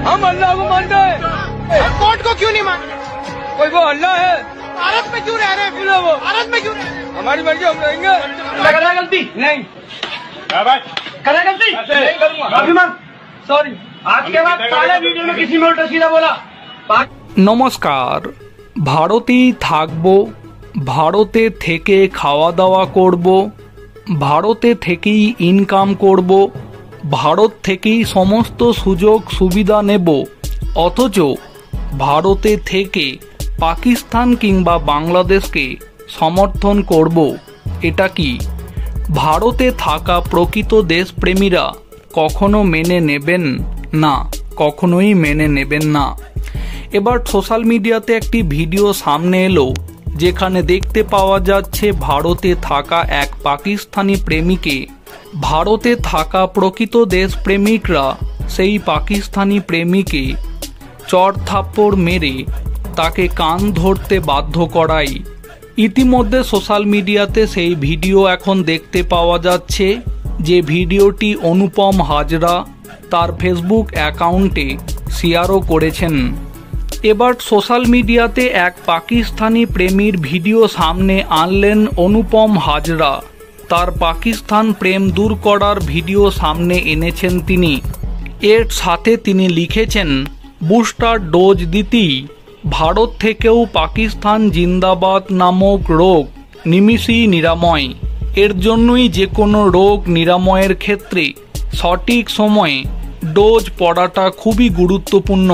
हम अल्लाह को मानते हैं। कोर्ट को क्यों नहीं मानते? कोई वो अल्लाह है, भारत में क्यों रह रहे हैं? क्यों वो भारत में क्यों रह रहे हैं? हमारी मर्जी, हम रहेंगे। करा गलती नहीं करा गलती नहीं करूंगा। माफी मांग। सॉरी। आज के बाद सारे वीडियो में किसी में उल्टा सीधा बोला। নমস্কার। ভারতেই থাকবো, ভারতে থেকে খাওয়া দাওয়া করব, ভারতে থেকেই ইনকাম করব, ভারত থেকেই সমস্ত সুযোগ সুবিধা নেব, অথচ ভারতে থেকে পাকিস্তান কিংবা বাংলাদেশকে সমর্থন করব। এটা কি ভারতে থাকা প্রকৃত দেশপ্রেমীরা কখনো মেনে নেবেন না, কখনোই মেনে নেবেন না। এবার সোশ্যাল মিডিয়াতে একটি ভিডিও সামনে এলো যেখানে দেখতে পাওয়া যাচ্ছে ভারতে থাকা এক পাকিস্তানি প্রেমিকে ভারতে থাকা প্রকৃত দেশপ্রেমিকরা সেই পাকিস্তানি প্রেমিকে চড় থাপ্পড় মেরে তাকে কান ধরতে বাধ্য করায়। ইতিমধ্যে সোশ্যাল মিডিয়াতে সেই ভিডিও এখন দেখতে পাওয়া যাচ্ছে, যে ভিডিওটি অনুপম হাজরা তার ফেসবুক অ্যাকাউন্টে শেয়ারও করেছেন। এবার সোশ্যাল মিডিয়াতে এক পাকিস্তানি প্রেমীর ভিডিও সামনে আনলেন অনুপম হাজরা। তার পাকিস্তান প্রেম দূর করার ভিডিও সামনে এনেছেন তিনি। এর সাথে তিনি লিখেছেন, বুস্টার ডোজ দিতেই ভারত থেকেও পাকিস্তান জিন্দাবাদ নামক রোগ নিমিষেই নিরাময়। এর জন্যই যে কোনো রোগ নিরাময়ের ক্ষেত্রে সঠিক সময়ে ডোজ পড়াটা খুবই গুরুত্বপূর্ণ।